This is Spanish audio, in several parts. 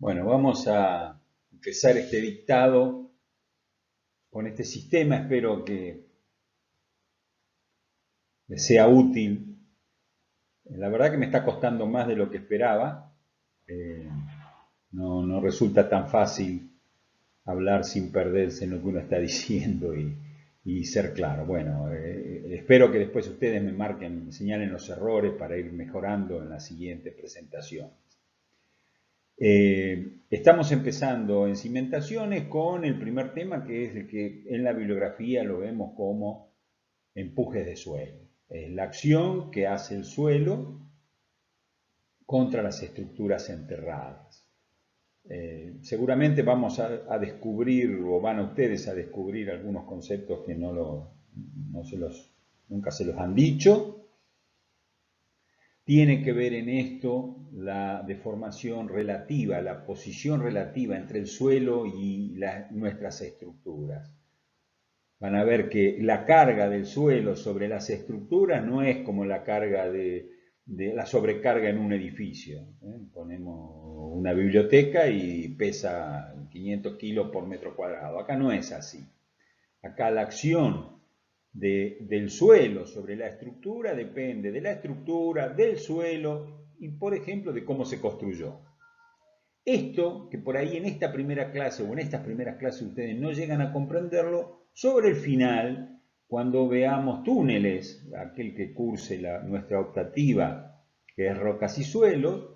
Bueno, vamos a empezar este dictado con este sistema. Espero que les sea útil. La verdad que me está costando más de lo que esperaba. Eh, no resulta tan fácil hablar sin perderse en lo que uno está diciendo y ser claro. Bueno, espero que después ustedes me marquen, me señalen los errores para ir mejorando en la siguiente presentación. Estamos empezando en cimentaciones con el primer tema, que es el que en la bibliografía lo vemos como empujes de suelo. Es la acción que hace el suelo contra las estructuras enterradas. Seguramente vamos a descubrir, o van a ustedes a descubrir algunos conceptos que nunca se los han dicho. Tiene que ver en esto la deformación relativa, la posición relativa entre el suelo y nuestras estructuras. Van a ver que la carga del suelo sobre las estructuras no es como la carga de la sobrecarga en un edificio. Ponemos una biblioteca y pesa 500 kilos por metro cuadrado. Acá no es así. Acá la acción del suelo sobre la estructura depende de la estructura, del suelo y, por ejemplo, de cómo se construyó. Esto, que por ahí en esta primera clase o en estas primeras clases ustedes no llegan a comprenderlo, sobre el final, cuando veamos túneles, aquel que curse nuestra optativa, que es rocas y suelos,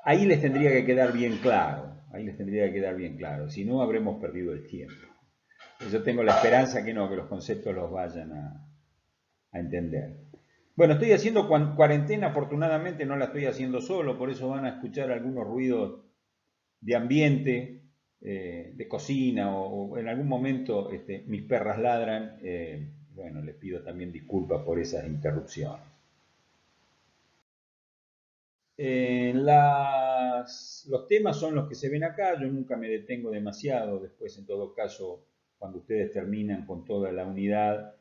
ahí les tendría que quedar bien claro, ahí les tendría que quedar bien claro, si no habremos perdido el tiempo. Yo tengo la esperanza que no, que los conceptos los vayan a entender. Bueno, estoy haciendo cuarentena, afortunadamente no la estoy haciendo solo, por eso van a escuchar algunos ruidos de ambiente, de cocina, o en algún momento mis perras ladran. Bueno, les pido también disculpas por esas interrupciones. Los temas son los que se ven acá, yo nunca me detengo demasiado, después en todo caso, cuando ustedes terminan con toda la unidad,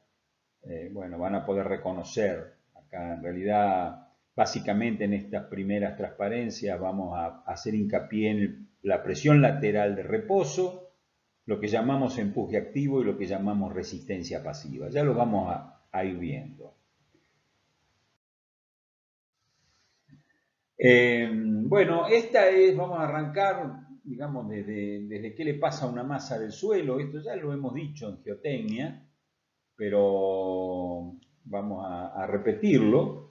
bueno, van a poder reconocer acá en realidad, básicamente en estas primeras transparencias vamos a hacer hincapié en la presión lateral de reposo, lo que llamamos empuje activo y lo que llamamos resistencia pasiva. Ya lo vamos a ir viendo. Bueno, vamos a arrancar, digamos, desde qué le pasa a una masa del suelo. Esto ya lo hemos dicho en geotecnia, pero vamos a repetirlo.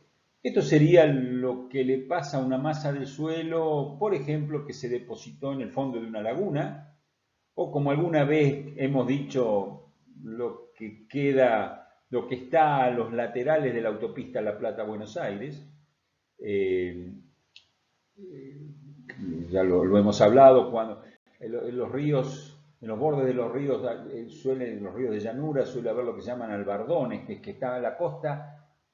Esto sería lo que le pasa a una masa del suelo, por ejemplo, que se depositó en el fondo de una laguna, o como alguna vez hemos dicho, lo que queda, lo que está a los laterales de la autopista La Plata-Buenos Aires. Eh, ya lo hemos hablado, cuando en los ríos, en los bordes de los ríos, en los ríos de llanura suele haber lo que se llaman albardones, que está la costa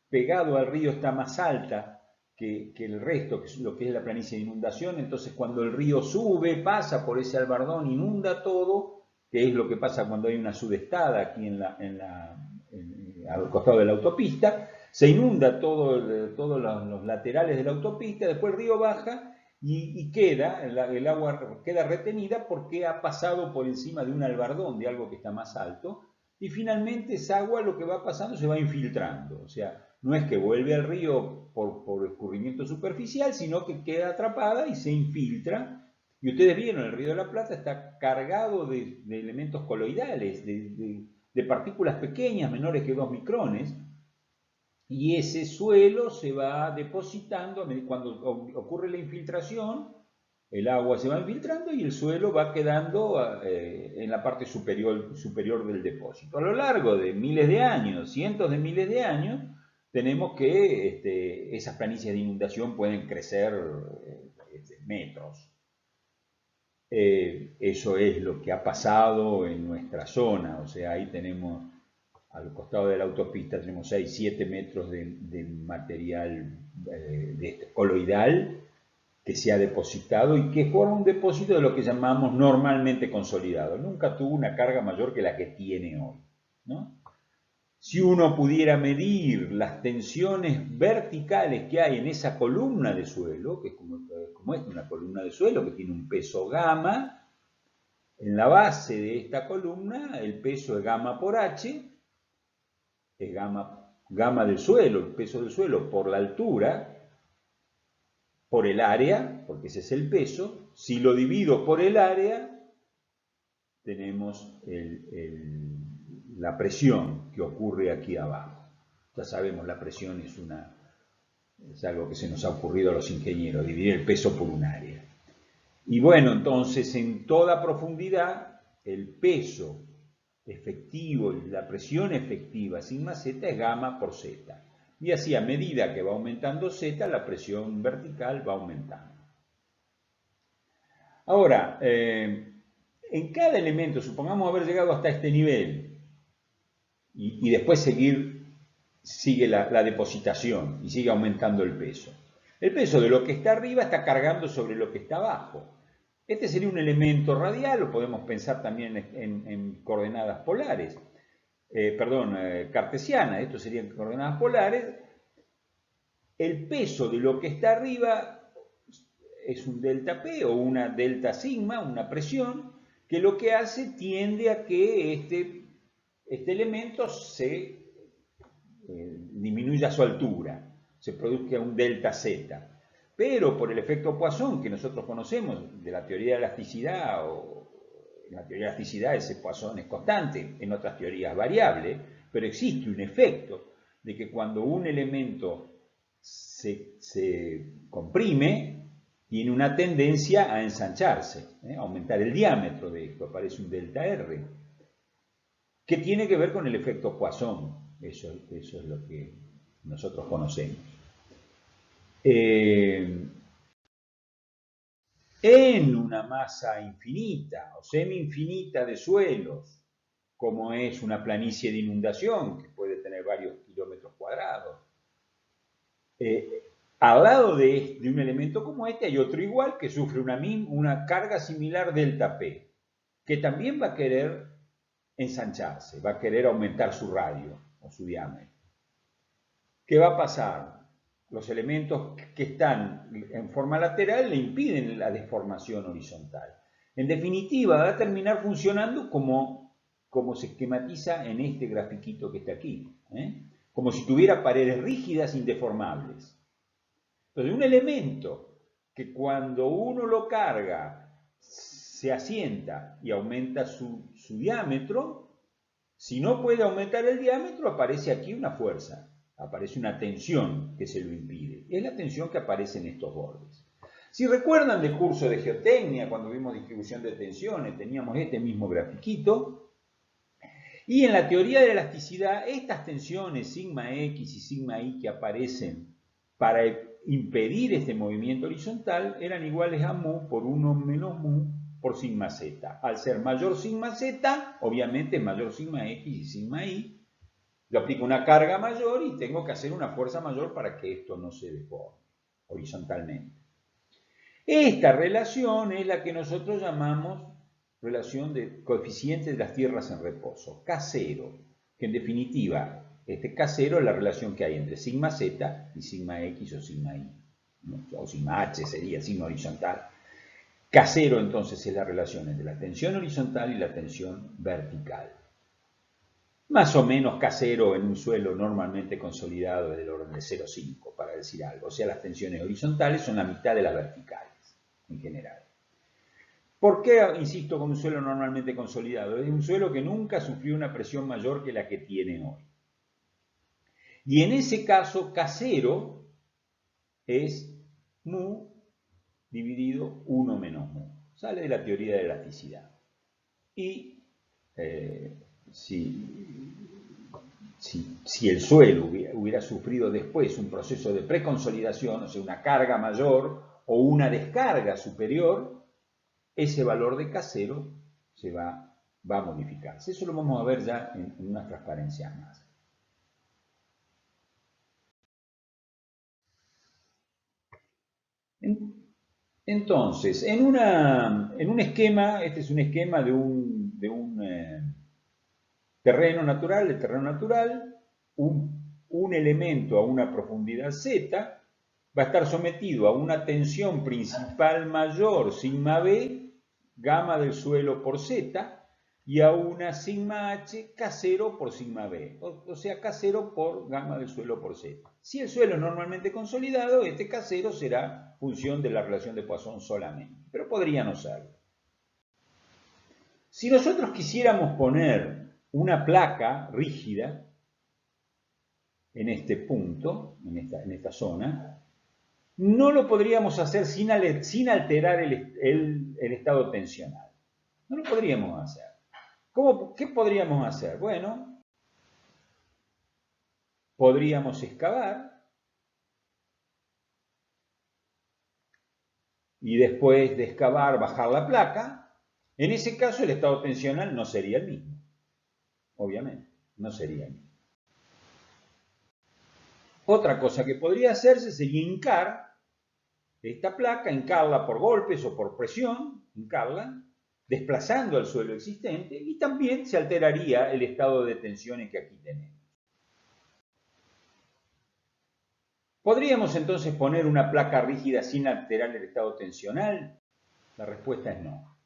pegado al río, está más alta que el resto, que es lo que es la planicie de inundación. Entonces cuando el río sube, pasa por ese albardón, inunda todo, que es lo que pasa cuando hay una sudestada aquí al costado de la autopista. Se inunda todos los laterales de la autopista, después el río baja y queda, el agua queda retenida porque ha pasado por encima de un albardón, de algo que está más alto, y finalmente esa agua lo que va pasando se va infiltrando. O sea, no es que vuelve al río por escurrimiento superficial, sino que queda atrapada y se infiltra. Y ustedes vieron, el río de la Plata está cargado de elementos coloidales, de partículas pequeñas, menores que 2 micrones, y ese suelo se va depositando. Cuando ocurre la infiltración, el agua se va infiltrando y el suelo va quedando en la parte superior del depósito. A lo largo de miles de años, cientos de miles de años, tenemos que esas planicies de inundación pueden crecer metros. Eso es lo que ha pasado en nuestra zona. O sea, ahí tenemos, al costado de la autopista, tenemos 6, 7 metros de material coloidal que se ha depositado y que forma un depósito de lo que llamamos normalmente consolidado. Nunca tuvo una carga mayor que la que tiene hoy, ¿no? Si uno pudiera medir las tensiones verticales que hay en esa columna de suelo, que es como es una columna de suelo que tiene un peso gamma, en la base de esta columna el peso es gamma por h, es gamma del suelo, el peso del suelo por la altura, por el área, porque ese es el peso. Si lo divido por el área, tenemos la presión que ocurre aquí abajo. Ya sabemos, la presión es algo que se nos ha ocurrido a los ingenieros, dividir el peso por un área. Y bueno, entonces en toda profundidad, el peso efectivo, la presión efectiva sigma z es gamma por z. Y así a medida que va aumentando z, la presión vertical va aumentando. Ahora, en cada elemento, supongamos haber llegado hasta este nivel y después sigue la depositación y sigue aumentando el peso. El peso de lo que está arriba está cargando sobre lo que está abajo. Este sería un elemento radial, lo podemos pensar también en coordenadas polares, cartesianas, esto serían coordenadas polares. El peso de lo que está arriba es un delta P o una delta sigma, una presión, que lo que hace tiende a que este elemento se disminuya su altura, se produzca un delta Z. Pero por el efecto Poisson que nosotros conocemos de la teoría de elasticidad, en la teoría de elasticidad ese Poisson es constante, en otras teorías variable, pero existe un efecto de que cuando un elemento se comprime, tiene una tendencia a ensancharse, a aumentar el diámetro de esto, aparece un delta R, que tiene que ver con el efecto Poisson. Eso es lo que nosotros conocemos. En una masa infinita o semi-infinita de suelos, como es una planicie de inundación, que puede tener varios kilómetros cuadrados, al lado de un elemento como este hay otro igual que sufre una carga similar delta P, que también va a querer ensancharse, va a querer aumentar su radio o su diámetro. ¿Qué va a pasar? Los elementos que están en forma lateral le impiden la deformación horizontal. En definitiva, va a terminar funcionando como se esquematiza en este grafiquito que está aquí, como si tuviera paredes rígidas indeformables. Entonces, un elemento que cuando uno lo carga se asienta y aumenta su diámetro, si no puede aumentar el diámetro, aparece aquí una fuerza. Aparece una tensión que se lo impide. Es la tensión que aparece en estos bordes. Si recuerdan del curso de geotecnia, cuando vimos distribución de tensiones, teníamos este mismo grafiquito. Y en la teoría de la elasticidad, estas tensiones sigma X y sigma Y que aparecen para impedir este movimiento horizontal eran iguales a mu por 1 menos mu por sigma z. Al ser mayor sigma z, obviamente es mayor sigma X y sigma Y. Yo aplico una carga mayor y tengo que hacer una fuerza mayor para que esto no se deforme horizontalmente. Esta relación es la que nosotros llamamos relación de coeficiente de las tierras en reposo, K0, que en definitiva, este K0 es la relación que hay entre sigma z y sigma x o sigma y, ¿no? O sigma h sería sigma horizontal. K0 entonces es la relación entre la tensión horizontal y la tensión vertical. Más o menos K0 en un suelo normalmente consolidado es del orden de 0,5, para decir algo. O sea, las tensiones horizontales son la mitad de las verticales, en general. ¿Por qué insisto con un suelo normalmente consolidado? Es un suelo que nunca sufrió una presión mayor que la que tiene hoy. Y en ese caso, K0 es mu dividido 1 menos mu. Sale de la teoría de elasticidad. Y si el suelo hubiera sufrido después un proceso de preconsolidación, o sea, una carga mayor o una descarga superior, ese valor de K0 va a modificarse. Eso lo vamos a ver ya en unas transparencias más. Entonces, en un esquema, este es un esquema de un terreno natural, el terreno natural, un elemento a una profundidad z va a estar sometido a una tensión principal mayor, sigma b, gamma del suelo por z, y a una sigma h, K0 por sigma b, o sea, K0 por gamma del suelo por z. Si el suelo es normalmente consolidado, este K0 será función de la relación de Poisson solamente, pero podría no serlo. Si nosotros quisiéramos poner una placa rígida en este punto, en esta zona, no lo podríamos hacer sin alterar el estado tensional. No lo podríamos hacer. ¿Qué podríamos hacer? Bueno, podríamos excavar y después de excavar bajar la placa. En ese caso el estado tensional no sería el mismo. Obviamente, no sería el mismo. Otra cosa que podría hacerse sería hincar esta placa, hincarla por golpes o por presión, hincarla, desplazando el suelo existente, y también se alteraría el estado de tensiones que aquí tenemos. ¿Podríamos entonces poner una placa rígida sin alterar el estado tensional? La respuesta es no.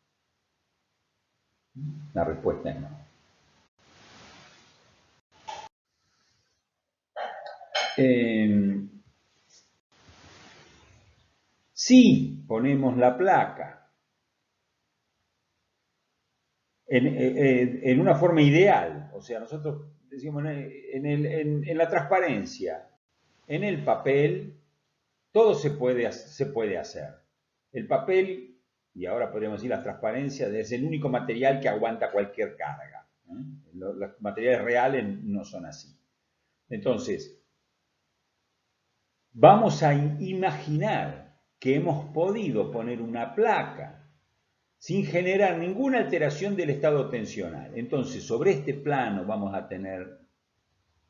La respuesta es no. Si ponemos la placa en una forma ideal, o sea, nosotros decimos en la transparencia, en el papel, todo se puede hacer. El papel, y ahora podríamos decir la transparencia, es el único material que aguanta cualquier carga. Los materiales reales no son así. Entonces, vamos a imaginar que hemos podido poner una placa sin generar ninguna alteración del estado tensional. Entonces, sobre este plano vamos a tener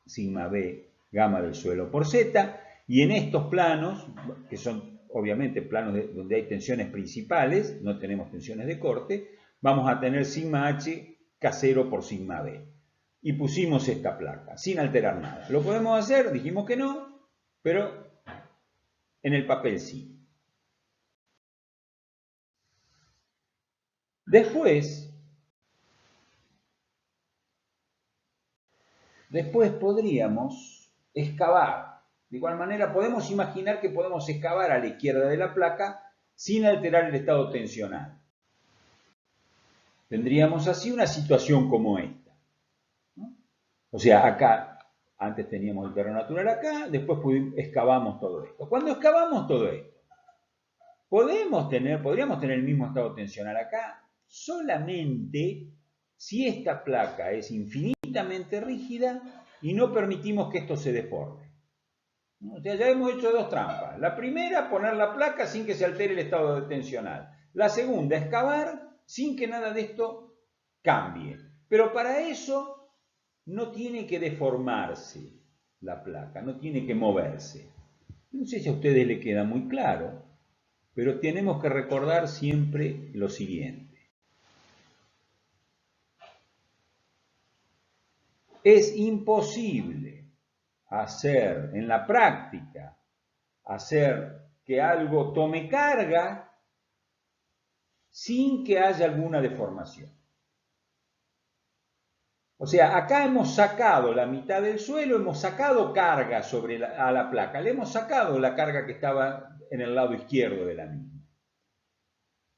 sigma b, gamma del suelo por z, y en estos planos, que son obviamente planos donde hay tensiones principales, no tenemos tensiones de corte, vamos a tener sigma h, K0 por sigma b. Y pusimos esta placa, sin alterar nada. ¿Lo podemos hacer? Dijimos que no, pero en el papel sí. Después podríamos excavar. De igual manera, podemos imaginar que podemos excavar a la izquierda de la placa sin alterar el estado tensional. Tendríamos así una situación como esta, ¿no? O sea, acá, antes teníamos el terreno natural acá, después excavamos todo esto. Cuando excavamos todo esto, podríamos tener el mismo estado tensional acá, solamente si esta placa es infinitamente rígida y no permitimos que esto se deforme. O sea, ya hemos hecho dos trampas. La primera, poner la placa sin que se altere el estado tensional. La segunda, excavar sin que nada de esto cambie. Pero para eso no tiene que deformarse la placa, no tiene que moverse. No sé si a ustedes les queda muy claro, pero tenemos que recordar siempre lo siguiente. Es imposible hacer en la práctica, hacer que algo tome carga sin que haya alguna deformación. O sea, acá hemos sacado la mitad del suelo, hemos sacado carga a la placa, le hemos sacado la carga que estaba en el lado izquierdo de la misma.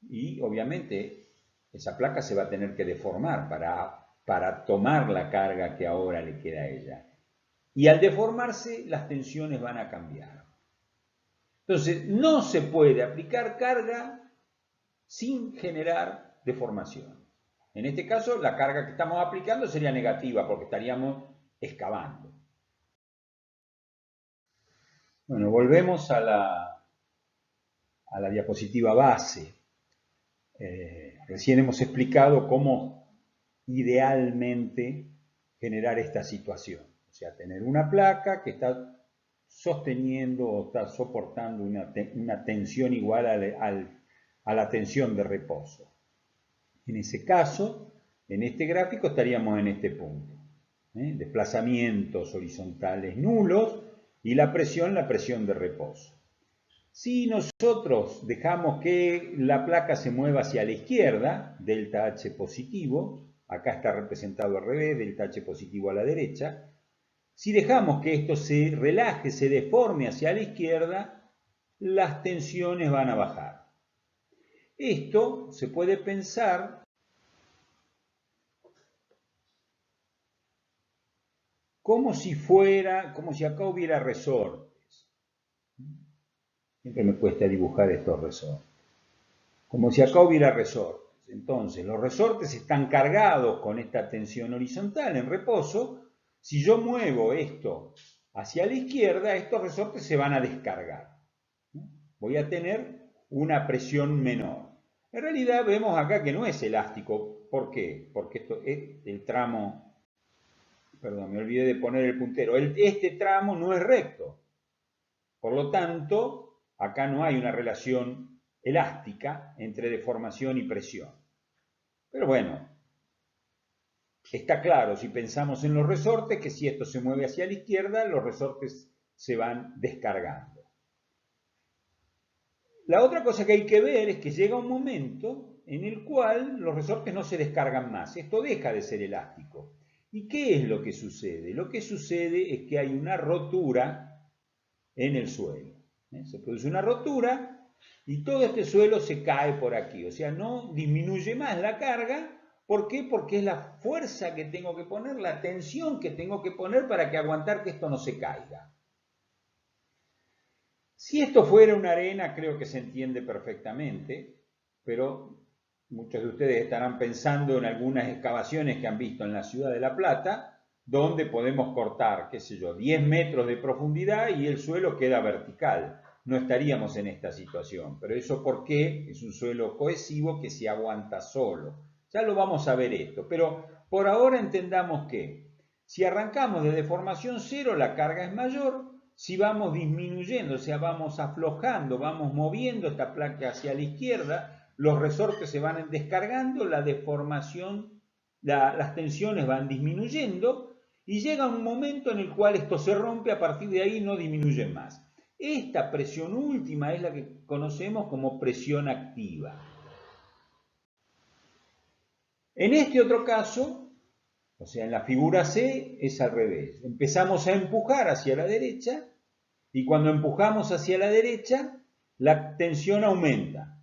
Y obviamente esa placa se va a tener que deformar para tomar la carga que ahora le queda a ella. Y al deformarse, las tensiones van a cambiar. Entonces, no se puede aplicar carga sin generar deformación. En este caso, la carga que estamos aplicando sería negativa porque estaríamos excavando. Bueno, volvemos a la diapositiva base. Recién hemos explicado cómo idealmente generar esta situación. O sea, tener una placa que está sosteniendo o está soportando una tensión igual a la tensión de reposo. En ese caso, en este gráfico estaríamos en este punto. desplazamientos horizontales nulos, y la presión de reposo. Si nosotros dejamos que la placa se mueva hacia la izquierda, delta H positivo, acá está representado al revés, delta H positivo a la derecha, si dejamos que esto se relaje, se deforme hacia la izquierda, las tensiones van a bajar. Esto se puede pensar como si acá hubiera resortes. Siempre me cuesta dibujar estos resortes. Como si acá hubiera resortes. Entonces, los resortes están cargados con esta tensión horizontal en reposo. Si yo muevo esto hacia la izquierda, estos resortes se van a descargar. Voy a tener una presión menor. En realidad vemos acá que no es elástico. ¿Por qué? Porque esto es el tramo, perdón, me olvidé de poner el puntero. Este tramo no es recto. Por lo tanto, acá no hay una relación elástica entre deformación y presión. Pero bueno, está claro si pensamos en los resortes que si esto se mueve hacia la izquierda, los resortes se van descargando. La otra cosa que hay que ver es que llega un momento en el cual los resortes no se descargan más. Esto deja de ser elástico. ¿Y qué es lo que sucede? Lo que sucede es que hay una rotura en el suelo. Se produce una rotura y todo este suelo se cae por aquí. O sea, no disminuye más la carga. ¿Por qué? Porque es la fuerza que tengo que poner, la tensión que tengo que poner para que aguantar que esto no se caiga. Si esto fuera una arena, creo que se entiende perfectamente, pero muchos de ustedes estarán pensando en algunas excavaciones que han visto en la ciudad de La Plata, donde podemos cortar, qué sé yo, 10 metros de profundidad y el suelo queda vertical. No estaríamos en esta situación, pero eso porque es un suelo cohesivo que se aguanta solo. Ya lo vamos a ver esto, pero por ahora entendamos que si arrancamos de deformación cero, la carga es mayor. Si vamos disminuyendo, o sea, vamos aflojando, vamos moviendo esta placa hacia la izquierda, los resortes se van descargando, la deformación, las tensiones van disminuyendo y llega un momento en el cual esto se rompe, a partir de ahí no disminuye más. Esta presión última es la que conocemos como presión activa. En este otro caso, o sea, en la figura C es al revés. Empezamos a empujar hacia la derecha y cuando empujamos hacia la derecha, la tensión aumenta,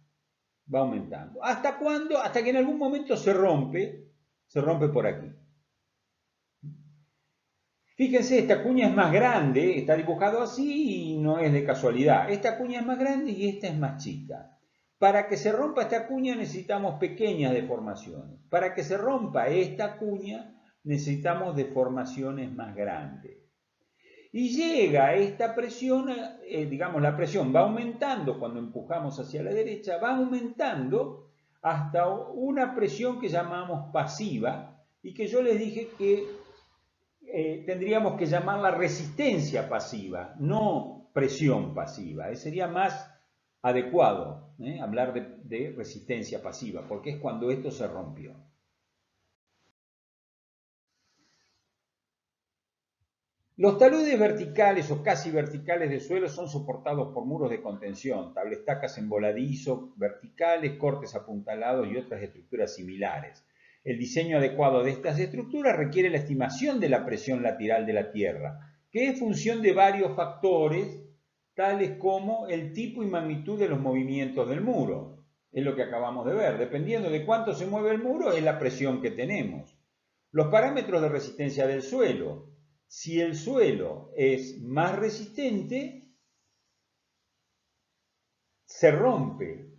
va aumentando. ¿Hasta cuándo? Hasta que en algún momento se rompe por aquí. Fíjense, esta cuña es más grande, está dibujado así y no es de casualidad. Esta cuña es más grande y esta es más chica. Para que se rompa esta cuña necesitamos pequeñas deformaciones. Para que se rompa esta cuña necesitamos deformaciones más grandes. Y llega esta presión, digamos, la presión va aumentando cuando empujamos hacia la derecha, va aumentando hasta una presión que llamamos pasiva y que yo les dije que tendríamos que llamarla resistencia pasiva, no presión pasiva. Sería más adecuado hablar de resistencia pasiva, porque es cuando esto se rompió. Los taludes verticales o casi verticales del suelo son soportados por muros de contención, tablestacas en voladizo, verticales, cortes apuntalados y otras estructuras similares. El diseño adecuado de estas estructuras requiere la estimación de la presión lateral de la tierra, que es función de varios factores, tales como el tipo y magnitud de los movimientos del muro. Es lo que acabamos de ver. Dependiendo de cuánto se mueve el muro, es la presión que tenemos. Los parámetros de resistencia del suelo. Si el suelo es más resistente, se rompe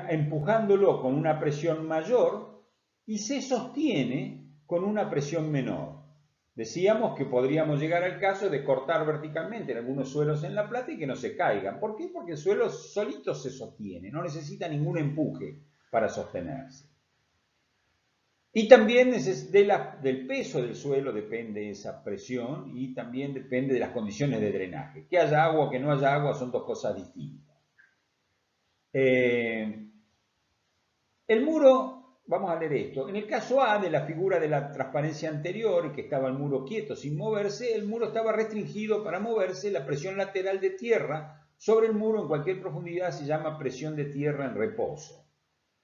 empujándolo con una presión mayor y se sostiene con una presión menor. Decíamos que podríamos llegar al caso de cortar verticalmente en algunos suelos en La Plata y que no se caigan. ¿Por qué? Porque el suelo solito se sostiene, no necesita ningún empuje para sostenerse. Y también del peso del suelo depende esa presión y también depende de las condiciones de drenaje. Que haya agua o que no haya agua son dos cosas distintas. El muro vamos a leer esto. En el caso A de la figura de la transparencia anterior, que estaba el muro quieto sin moverse, el muro estaba restringido para moverse. La presión lateral de tierra sobre el muro en cualquier profundidad se llama presión de tierra en reposo.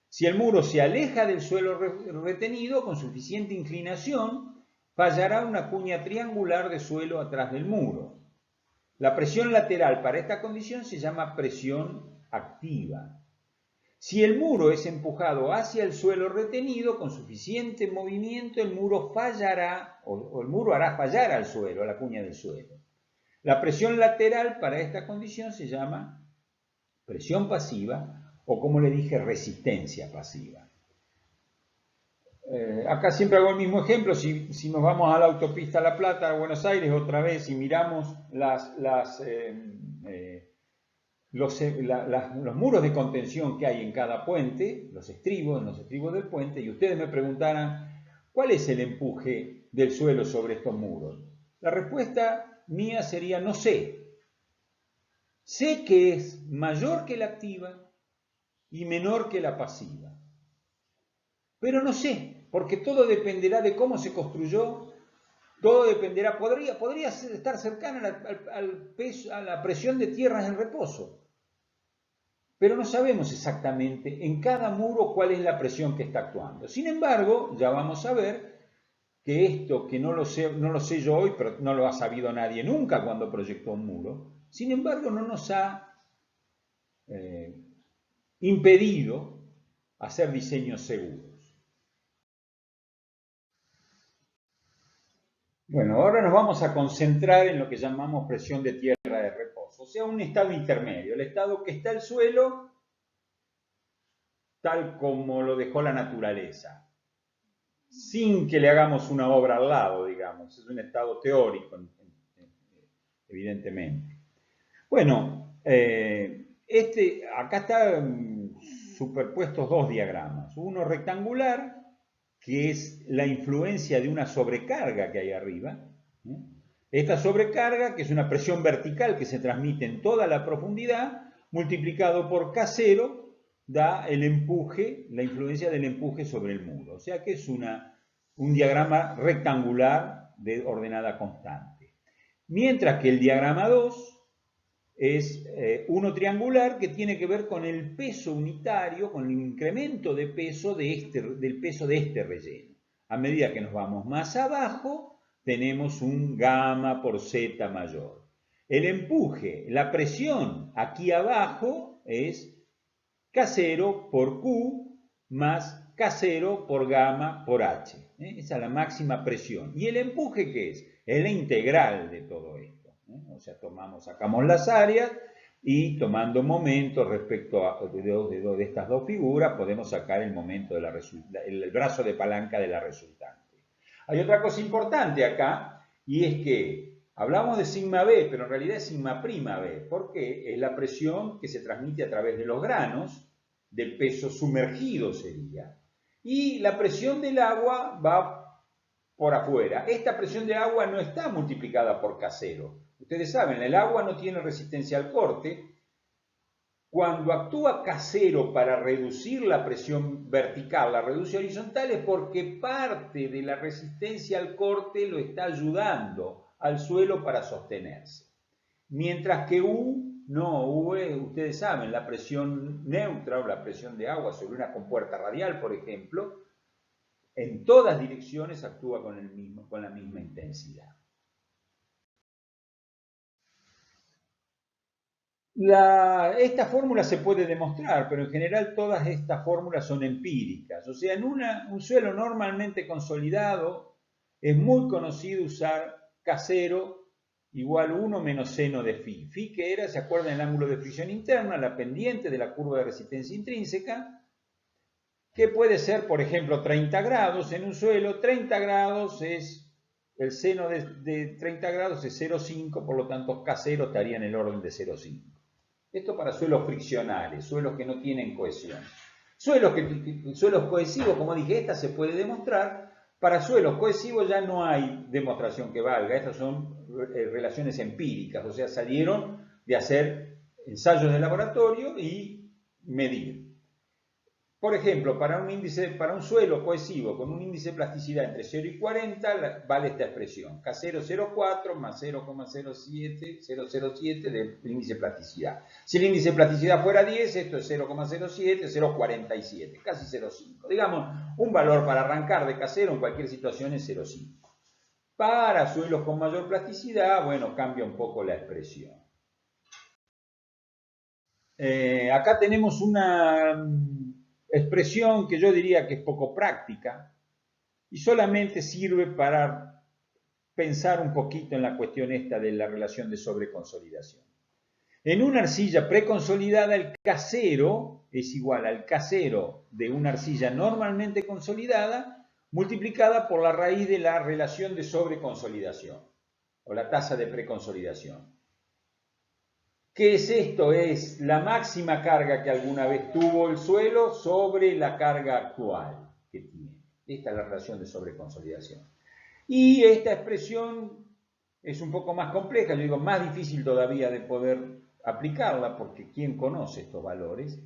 Si el muro se aleja del suelo retenido con suficiente inclinación, fallará una cuña triangular de suelo atrás del muro. La presión lateral para esta condición se llama presión activa. Si el muro es empujado hacia el suelo retenido con suficiente movimiento, el muro fallará o el muro hará fallar al suelo, a la cuña del suelo. La presión lateral para esta condición se llama presión pasiva o, como le dije, resistencia pasiva. Acá siempre hago el mismo ejemplo. Si nos vamos a la autopista La Plata, a Buenos Aires, otra vez, y miramos los muros de contención que hay en cada puente, los estribos del puente, y ustedes me preguntaran, ¿cuál es el empuje del suelo sobre estos muros? La respuesta mía sería, no sé. Sé que es mayor que la activa y menor que la pasiva. Pero no sé, porque todo dependerá de cómo se construyó, todo dependerá, podría estar cercana al peso, a la presión de tierras en reposo. Pero no sabemos exactamente en cada muro cuál es la presión que está actuando. Sin embargo, ya vamos a ver que esto, que no lo sé yo hoy, pero no lo ha sabido nadie nunca cuando proyectó un muro, sin embargo no nos ha impedido hacer diseños seguros. Bueno, ahora nos vamos a concentrar en lo que llamamos presión de tierra de reposo, o sea, un estado intermedio, el estado que está el suelo tal como lo dejó la naturaleza, sin que le hagamos una obra al lado, digamos. Es un estado teórico, evidentemente. Bueno, acá están superpuestos dos diagramas. Uno rectangular, que es la influencia de una sobrecarga que hay arriba. Esta sobrecarga, que es una presión vertical que se transmite en toda la profundidad, multiplicado por K0, da el empuje, la influencia del empuje sobre el muro. O sea que es un diagrama rectangular de ordenada constante. Mientras que el diagrama 2 es uno triangular que tiene que ver con el peso unitario, con el incremento de peso del peso de este relleno. A medida que nos vamos más abajo, tenemos un gamma por Z mayor. El empuje, la presión aquí abajo es K0 por Q más K0 por gamma por H. Esa es la máxima presión. ¿Y el empuje qué es? Es la integral de todo esto. O sea, sacamos las áreas y tomando momentos respecto de estas dos figuras, podemos sacar el momento el brazo de palanca de la resultante. Hay otra cosa importante acá, y es que hablamos de sigma B, pero en realidad es sigma prima B, porque es la presión que se transmite a través de los granos, del peso sumergido sería. Y la presión del agua va por afuera. Esta presión de agua no está multiplicada por K0. Ustedes saben, el agua no tiene resistencia al corte. Cuando actúa K0 para reducir la presión vertical, la reduce horizontal, es porque parte de la resistencia al corte lo está ayudando al suelo para sostenerse. Mientras que U es, ustedes saben, la presión neutra o la presión de agua sobre una compuerta radial, por ejemplo, en todas direcciones actúa con la misma intensidad. Esta fórmula se puede demostrar, pero en general todas estas fórmulas son empíricas. O sea, en un suelo normalmente consolidado es muy conocido usar K0 igual 1 menos seno de phi. Phi que era, ¿se acuerdan? El ángulo de fricción interna, la pendiente de la curva de resistencia intrínseca, que puede ser, por ejemplo, 30 grados en un suelo. 30 grados es, el seno de 30 grados es 0,5, por lo tanto K0 estaría en el orden de 0,5. Esto para suelos friccionales, suelos que no tienen cohesión. Suelos cohesivos, como dije, esta se puede demostrar. Para suelos cohesivos ya no hay demostración que valga. Estas son relaciones empíricas, o sea, salieron de hacer ensayos de laboratorio y medir. por ejemplo, para un suelo cohesivo con un índice de plasticidad entre 0 y 40, vale esta expresión, K0, 0,4 más 0,07 del índice de plasticidad. Si el índice de plasticidad fuera 10, esto es 0,07, 0,47, casi 0,5. Digamos, un valor para arrancar de K0 en cualquier situación es 0,5. Para suelos con mayor plasticidad, bueno, cambia un poco la expresión. Acá tenemos una expresión que yo diría que es poco práctica y solamente sirve para pensar un poquito en la cuestión esta de la relación de sobreconsolidación. En una arcilla preconsolidada, el K0 es igual al K0 de una arcilla normalmente consolidada multiplicada por la raíz de la relación de sobreconsolidación o la tasa de preconsolidación. ¿Qué es esto? Es la máxima carga que alguna vez tuvo el suelo sobre la carga actual que tiene. Esta es la relación de sobreconsolidación. Y esta expresión es un poco más compleja, yo digo, más difícil todavía de poder aplicarla, porque ¿quién conoce estos valores?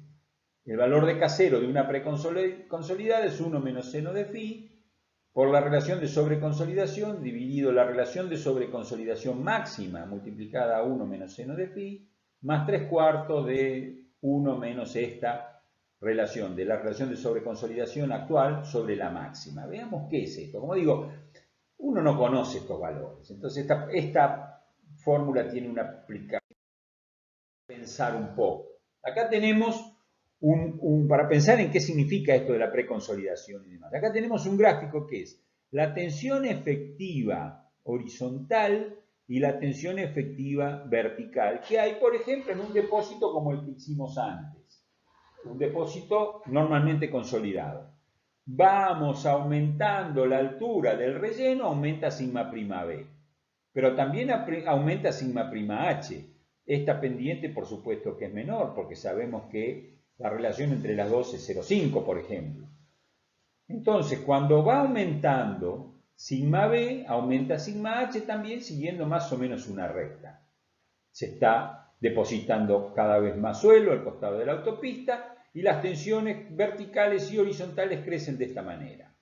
El valor de K0 de una preconsolidada es 1 menos seno de phi por la relación de sobreconsolidación dividido la relación de sobreconsolidación máxima multiplicada a 1 menos seno de phi más 3/4 de 1 menos esta relación, de la relación de sobreconsolidación actual sobre la máxima. Veamos qué es esto. Como digo, uno no conoce estos valores, entonces esta fórmula tiene una aplicación para pensar un poco. Acá tenemos para pensar en qué significa esto de la preconsolidación y demás. Acá tenemos un gráfico que es la tensión efectiva horizontal y la tensión efectiva vertical que hay, por ejemplo, en un depósito como el que hicimos antes, un depósito normalmente consolidado. Vamos aumentando la altura del relleno, aumenta sigma prima B, pero también aumenta sigma prima H. Esta pendiente, por supuesto, que es menor, porque sabemos que la relación entre las dos es 0,5, por ejemplo. Entonces, cuando va aumentando sigma B, aumenta sigma H también, siguiendo más o menos una recta. Se está depositando cada vez más suelo al costado de la autopista y las tensiones verticales y horizontales crecen de esta manera.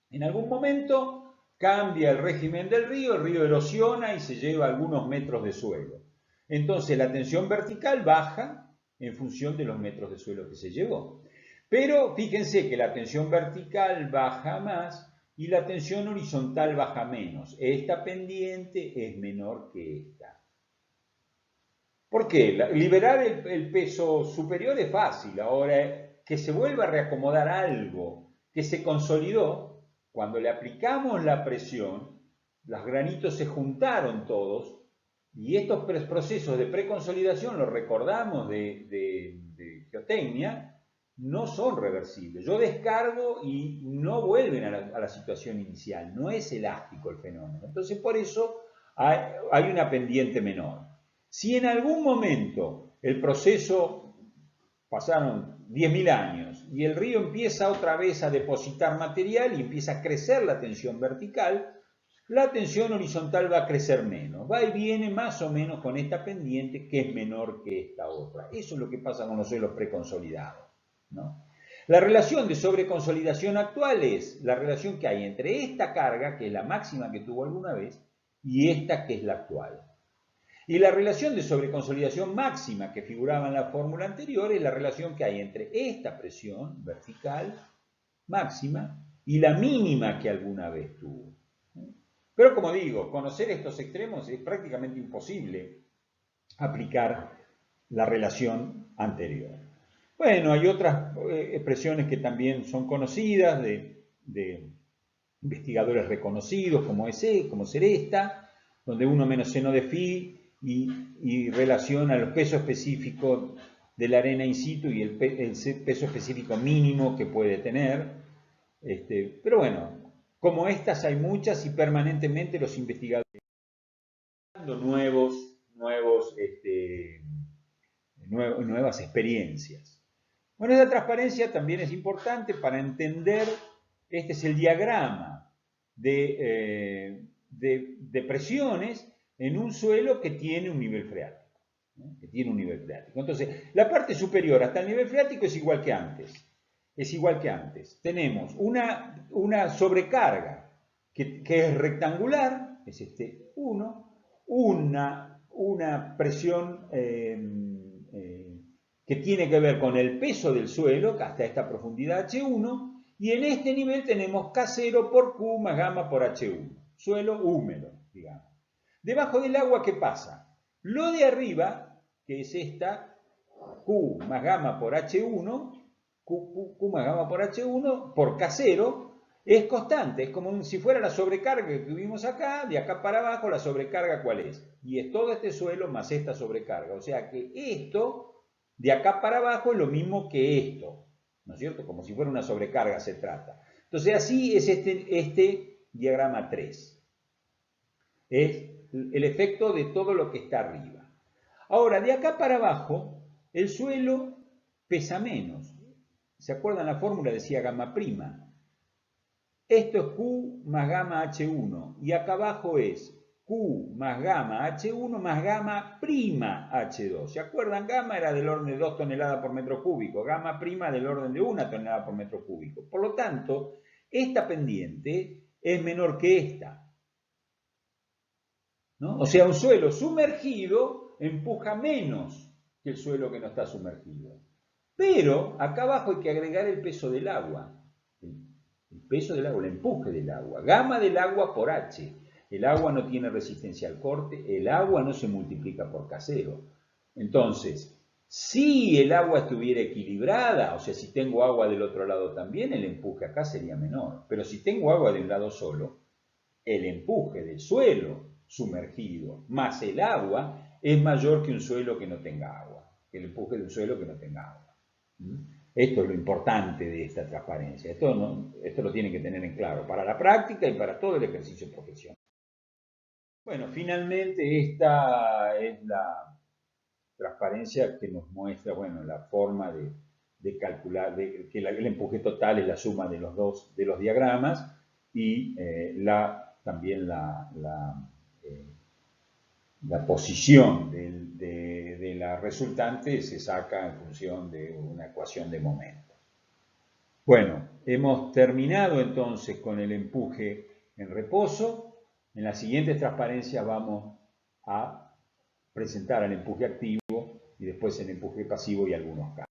En algún momento cambia el régimen del río, el río erosiona y se lleva algunos metros de suelo. Entonces la tensión vertical baja en función de los metros de suelo que se llevó. Pero fíjense que la tensión vertical baja más y la tensión horizontal baja menos. Esta pendiente es menor que esta. ¿Por qué? Liberar el peso superior es fácil. Ahora, que se vuelva a reacomodar algo que se consolidó, cuando le aplicamos la presión, los granitos se juntaron todos y estos procesos de preconsolidación, los recordamos de geotecnia, no son reversibles. Yo descargo y no vuelven a la situación inicial. No es elástico el fenómeno. Entonces, por eso hay una pendiente menor. Si en algún momento el proceso, pasaron 10.000 años, y el río empieza otra vez a depositar material y empieza a crecer la tensión vertical, la tensión horizontal va a crecer menos, va y viene más o menos con esta pendiente que es menor que esta otra. Eso es lo que pasa con los suelos preconsolidados, ¿no? La relación de sobreconsolidación actual es la relación que hay entre esta carga, que es la máxima que tuvo alguna vez, y esta que es la actual. Y la relación de sobreconsolidación máxima que figuraba en la fórmula anterior es la relación que hay entre esta presión vertical máxima y la mínima que alguna vez tuvo. Pero como digo, conocer estos extremos es prácticamente imposible aplicar la relación anterior. Bueno, hay otras expresiones que también son conocidas de investigadores reconocidos como como Seresta, donde 1 menos seno de phi y relaciona los pesos específicos de la arena in situ y el peso específico mínimo que puede tener. Pero bueno, como estas hay muchas y permanentemente los investigadores están dando nuevas experiencias. Bueno, esa transparencia también es importante para entender, este es el diagrama de presiones en un suelo que tiene un nivel freático, ¿no? Entonces, la parte superior hasta el nivel freático es igual que antes. es igual que antes. Tenemos una sobrecarga que es rectangular, es este 1, una presión que tiene que ver con el peso del suelo, hasta esta profundidad H1, y en este nivel tenemos K0 por Q más gamma por H1, suelo húmedo, digamos. Debajo del agua, ¿qué pasa? Lo de arriba, que es esta Q más gamma por H1, Q más gamma por H1 por K0, es constante, es como si fuera la sobrecarga que tuvimos acá, de acá para abajo, la sobrecarga ¿cuál es? Y es todo este suelo más esta sobrecarga, o sea que esto de acá para abajo es lo mismo que esto, ¿no es cierto? Como si fuera una sobrecarga se trata. Entonces así es este diagrama 3. Es el efecto de todo lo que está arriba. Ahora, de acá para abajo, el suelo pesa menos. ¿Se acuerdan la fórmula? Decía gamma prima. Esto es Q más gamma H1 y acá abajo es Q más gamma H1 más gamma prima H2. ¿Se acuerdan? Gamma era del orden de 2 toneladas por metro cúbico, gamma prima del orden de 1 tonelada por metro cúbico. Por lo tanto, esta pendiente es menor que esta, ¿no? O sea, un suelo sumergido empuja menos que el suelo que no está sumergido. Pero acá abajo hay que agregar el peso del agua. El peso del agua, el empuje del agua. Gamma del agua por H. El agua no tiene resistencia al corte, el agua no se multiplica por K0. Entonces, si el agua estuviera equilibrada, o sea, si tengo agua del otro lado también, el empuje acá sería menor. Pero si tengo agua de un lado solo, el empuje del suelo sumergido más el agua es mayor que un suelo que no tenga agua, que el empuje de un suelo que no tenga agua. Esto es lo importante de esta transparencia. Esto lo tienen que tener en claro para la práctica y para todo el ejercicio profesional. Bueno, finalmente esta es la transparencia que nos muestra, bueno, la forma de calcular, que el empuje total es la suma de los diagramas y también la posición de la resultante se saca en función de una ecuación de momento. Bueno, hemos terminado entonces con el empuje en reposo. En las siguientes transparencias vamos a presentar el empuje activo y después el empuje pasivo y algunos casos.